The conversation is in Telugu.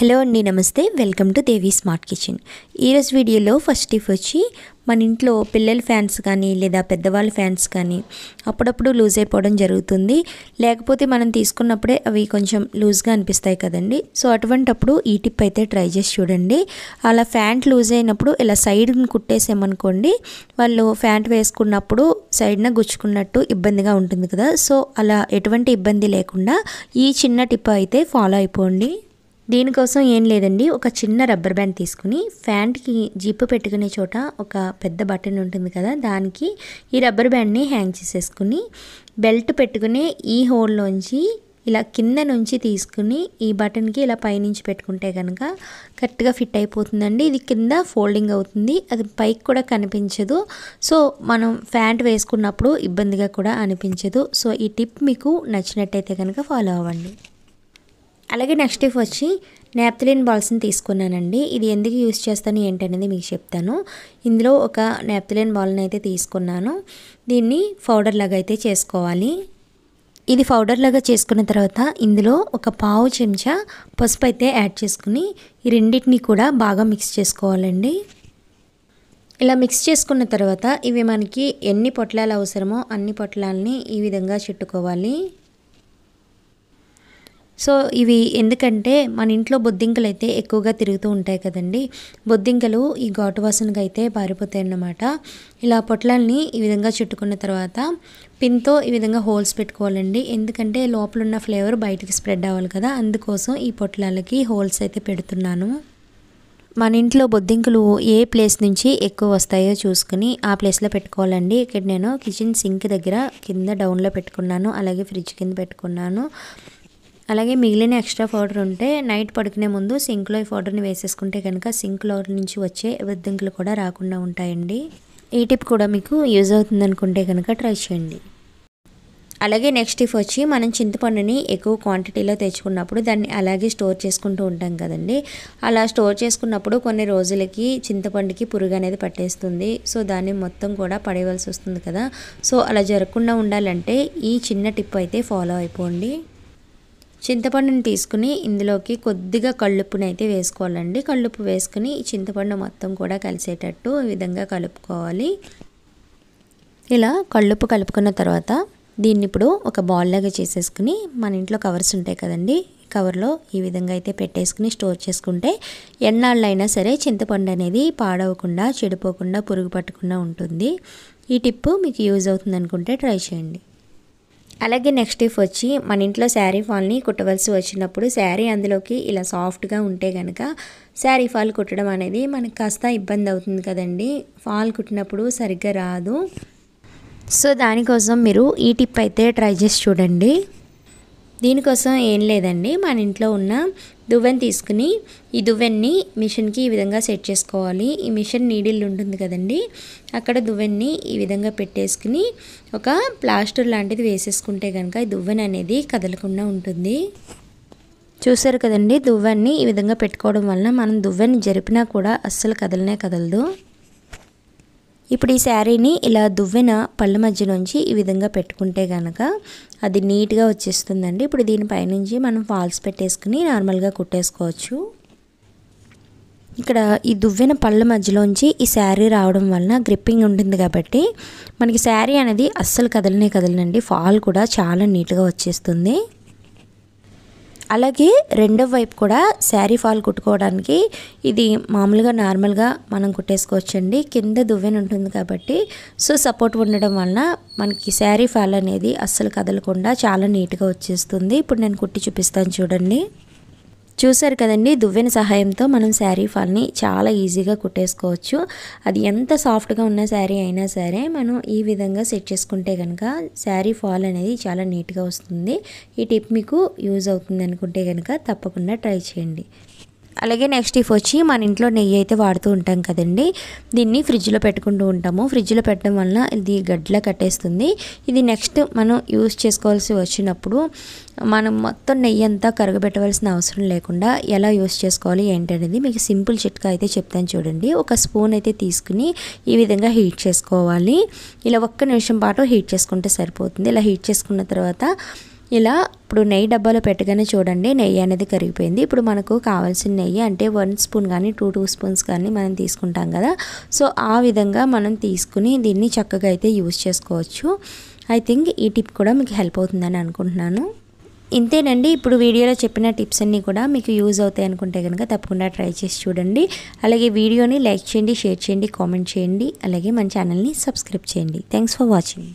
హలో అండి, నమస్తే. Welcome to Devi smart kitchen. ఈరోజు వీడియోలో ఫస్ట్ టిప్ వచ్చి మన ఇంట్లో పిల్లల ఫ్యాన్స్ కానీ లేదా పెద్దవాళ్ళ ఫ్యాన్స్ కానీ అప్పుడప్పుడు లూజ్ అయిపోవడం జరుగుతుంది. లేకపోతే మనం తీసుకున్నప్పుడే అవి కొంచెం లూజ్గా అనిపిస్తాయి కదండి. సో అటువంటప్పుడు ఈ టిప్ అయితే ట్రై చేసి చూడండి. అలా ఫ్యాంట్ లూజ్ అయినప్పుడు ఇలా సైడ్ని కుట్టేసామనుకోండి, వాళ్ళు ఫ్యాంట్ వేసుకున్నప్పుడు సైడ్న గుచ్చుకున్నట్టు ఇబ్బందిగా ఉంటుంది కదా. సో అలా ఎటువంటి ఇబ్బంది లేకుండా ఈ చిన్న టిప్ అయితే ఫాలో అయిపోండి. దీనికోసం ఏం లేదండి, ఒక చిన్న రబ్బర్ బ్యాండ్ తీసుకుని ఫ్యాంట్కి జిప్పు పెట్టుకునే చోట ఒక పెద్ద బటన్ ఉంటుంది కదా, దానికి ఈ రబ్బర్ బ్యాండ్ని హ్యాంగ్ చేసేసుకుని బెల్ట్ పెట్టుకుని ఈ హోల్లోంచి ఇలా కింద నుంచి తీసుకుని ఈ బటన్కి ఇలా పైనుంచి పెట్టుకుంటే కనుక కరెక్ట్గా ఫిట్ అయిపోతుందండి. ఇది కింద ఫోల్డింగ్ అవుతుంది, అది పైకి కూడా కనిపించదు. సో మనం ఫ్యాంట్ వేసుకున్నప్పుడు ఇబ్బందిగా కూడా అనిపించదు. సో ఈ టిప్ మీకు నచ్చినట్టయితే కనుక ఫాలో అవ్వండి. అలాగే నెక్స్ట్ టిప్ వచ్చి నాప్థలిన్ బాల్స్ని తీసుకున్నానండి. ఇది ఎందుకు యూస్ చేస్తాను ఏంటనేది మీకు చెప్తాను. ఇందులో ఒక నాప్థలిన్ బాల్ని అయితే తీసుకున్నాను. దీన్ని పౌడర్ లాగా అయితే చేసుకోవాలి. ఇది పౌడర్ లాగా చేసుకున్న తర్వాత ఇందులో ఒక పావు చెంచా పసుపు అయితే యాడ్ చేసుకుని ఈ రెండింటిని కూడా బాగా మిక్స్ చేసుకోవాలండి. ఇలా మిక్స్ చేసుకున్న తర్వాత ఇవి మనకి ఎన్ని పొట్లాలు అవసరమో అన్ని పొట్లాలని ఈ విధంగా చుట్టుకోవాలి. సో ఇవి ఎందుకంటే మన ఇంట్లో బొద్దింకలు అయితే ఎక్కువగా తిరుగుతూ ఉంటాయి కదండి. బొద్దింకలు ఈ ఘాటు వాసనగా అయితే పారిపోతాయి అన్నమాట. ఇలా పొట్లాలని ఈ విధంగా చుట్టుకున్న తర్వాత పిన్తో ఈ విధంగా హోల్స్ పెట్టుకోవాలండి. ఎందుకంటే లోపల ఉన్న ఫ్లేవర్ బయటికి స్ప్రెడ్ అవ్వాలి కదా, అందుకోసం ఈ పొట్లాలకి హోల్స్ అయితే పెడుతున్నాను. మన ఇంట్లో బొద్దింకలు ఏ ప్లేస్ నుంచి ఎక్కువ వస్తాయో చూసుకుని ఆ ప్లేస్లో పెట్టుకోవాలండి. ఇక్కడ నేను కిచెన్ సింక్ దగ్గర కింద డౌన్లో పెట్టుకున్నాను, అలాగే ఫ్రిడ్జ్ కింద పెట్టుకున్నాను. అలాగే మిగిలిన ఎక్స్ట్రా పౌడర్ ఉంటే నైట్ పడుకునే ముందు సింక్లో ఈ పౌడర్ని వేసేసుకుంటే కనుక సింక్లో నుంచి వచ్చే బొద్దింకలు కూడా రాకుండా ఉంటాయండి. ఈ టిప్ కూడా మీకు యూజ్ అవుతుంది అనుకుంటే కనుక ట్రై చేయండి. అలాగే నెక్స్ట్ టిప్ వచ్చి మనం చింతపండుని ఎక్కువ క్వాంటిటీలో తెచ్చుకున్నప్పుడు దాన్ని అలాగే స్టోర్ చేసుకుంటూ ఉంటాం కదండి. అలా స్టోర్ చేసుకున్నప్పుడు కొన్ని రోజులకి చింతపండుకి పురుగు అనేది పట్టేస్తుంది. సో దాన్ని మొత్తం కూడా పడేయవలసి వస్తుంది కదా. సో అలా జరగకుండా ఉండాలంటే ఈ చిన్న టిప్ అయితే ఫాలో అయిపోండి. చింతపండుని తీసుకుని ఇందులోకి కొద్దిగా కళ్ళుప్పుని అయితే వేసుకోవాలండి. కళ్ళుప్పు వేసుకుని చింతపండు మొత్తం కూడా కలిసేటట్టు ఈ విధంగా కలుపుకోవాలి. ఇలా కళ్ళుప్పు కలుపుకున్న తర్వాత దీన్ని ఇప్పుడు ఒక బాల్ లాగా చేసేసుకుని మన ఇంట్లో కవర్స్ ఉంటాయి కదండి, కవర్లో ఈ విధంగా అయితే పెట్టేసుకుని స్టోర్ చేసుకుంటే ఎన్నాళ్ళైనా సరే చింతపండు అనేది పాడవకుండా, చెడిపోకుండా, పురుగు పట్టకుండా ఉంటుంది. ఈ టిప్ మీకు యూజ్ అవుతుంది అనుకుంటే ట్రై చేయండి. అలాగే నెక్స్ట్ టిప్ వచ్చి మన ఇంట్లో శారీ ఫాల్ని కుట్టవలసి వచ్చినప్పుడు శారీ అందులోకి ఇలా సాఫ్ట్గా ఉంటే కనుక శారీ ఫాల్ కుట్టడం అనేది మనకు కాస్త ఇబ్బంది అవుతుంది కదండి. ఫాల్ కుట్టినప్పుడు సరిగ్గా రాదు. సో దానికోసం మీరు ఈ టిప్ అయితే ట్రై చేసి చూడండి. దీనికోసం ఏం లేదండి, మన ఇంట్లో ఉన్న దువ్వెన తీసుకుని ఈ దువ్వెన్ని మిషన్కి ఈ విధంగా సెట్ చేసుకోవాలి. ఈ మిషన్ నీడిల్ ఉంటుంది కదండి, అక్కడ దువ్వెన్ని ఈ విధంగా పెట్టేసుకుని ఒక ప్లాస్టర్ లాంటిది వేసేసుకుంటే కనుక ఈ దువ్వెన అనేది కదలకుండా ఉంటుంది. చూసారు కదండి, దువ్వెన్ని ఈ విధంగా పెట్టుకోవడం వలన మనం దువ్వెన్ని జరిపినా కూడా అస్సలు కదలనే కదలదు. ఇప్పుడు ఈ శారీని ఇలా దువ్వెన పళ్ళ మధ్య నుంచి ఈ విధంగా పెట్టుకుంటే కనుక అది నీట్గా వచ్చేస్తుందండి. ఇప్పుడు దీనిపైనుంచి మనం ఫాల్స్ పెట్టేసుకుని నార్మల్గా కుట్టేసుకోవచ్చు. ఇక్కడ ఈ దువ్వెన పళ్ళ మధ్యలోంచి ఈ శారీ రావడం వలన గ్రిప్పింగ్ ఉంటుంది కాబట్టి మనకి శారీ అనేది అస్సలు కదలనండి. ఫాల్ కూడా చాలా నీట్గా వచ్చేస్తుంది. అలాగే రెండో వైపు కూడా శారీ ఫాల్ కుట్టుకోవడానికి ఇది మామూలుగా నార్మల్గా మనం కుట్టేసుకోవచ్చండి. కింద దువ్వెన ఉంటుంది కాబట్టి సో సపోర్ట్ ఉండడం వలన మనకి శారీ ఫాల్ అనేది అస్సలు కదలకుండా చాలా నీట్గా వచ్చేస్తుంది. ఇప్పుడు నేను కుట్టి చూపిస్తాను చూడండి. చూసారు కదండి, దువ్వెన సహాయంతో మనం శారీ ఫాల్ని చాలా ఈజీగా కుట్టేసుకోవచ్చు. అది ఎంత సాఫ్ట్గా ఉన్న శారీ అయినా సరే మనం ఈ విధంగా సెట్ చేసుకుంటే కనుక శారీ ఫాల్ అనేది చాలా నీట్గా వస్తుంది. ఈ టిప్ మీకు యూజ్ అవుతుంది అనుకుంటే కనుక తప్పకుండా ట్రై చేయండి. అలాగే నెక్స్ట్ టిప్ వచ్చి మన ఇంట్లో నెయ్యి అయితే వాడుతూ ఉంటాం కదండి. దీన్ని ఫ్రిడ్జ్లో పెట్టుకుంటూ ఉంటాము. ఫ్రిడ్జ్లో పెట్టడం వలన ఇది గడ్డలా కట్టేస్తుంది. ఇది నెక్స్ట్ మనం యూజ్ చేసుకోవాల్సి వచ్చినప్పుడు మనం మొత్తం నెయ్యి అంతా కరగబెట్టవలసిన అవసరం లేకుండా ఎలా యూజ్ చేసుకోవాలి ఏంటనేది మీకు సింపుల్ చిట్కా అయితే చెప్తాను చూడండి. ఒక స్పూన్ అయితే తీసుకుని ఈ విధంగా హీట్ చేసుకోవాలి. ఇలా 1 నిమిషం పాటు హీట్ చేసుకుంటే సరిపోతుంది. ఇలా హీట్ చేసుకున్న తర్వాత ఇలా ఇప్పుడు నెయ్యి డబ్బాలో పెట్టగానే చూడండి నెయ్యి అనేది కరిగిపోయింది. ఇప్పుడు మనకు కావాల్సిన నెయ్యి అంటే 1 స్పూన్ కానీ 2 స్పూన్స్ కానీ మనం తీసుకుంటాం కదా. సో ఆ విధంగా మనం తీసుకుని దీన్ని చక్కగా అయితే యూజ్ చేసుకోవచ్చు. ఐ థింక్ ఈ టిప్ కూడా మీకు హెల్ప్ అవుతుందని అనుకుంటున్నాను. ఇంతేనండి. ఇప్పుడు వీడియోలో చెప్పిన టిప్స్ అన్నీ కూడా మీకు యూజ్ అవుతాయి అనుకుంటే కనుక తప్పకుండా ట్రై చేసి చూడండి. అలాగే వీడియోని లైక్ చేయండి, షేర్ చేయండి, కామెంట్ చేయండి. అలాగే మన ఛానల్ని సబ్స్క్రైబ్ చేయండి. Thanks for watching.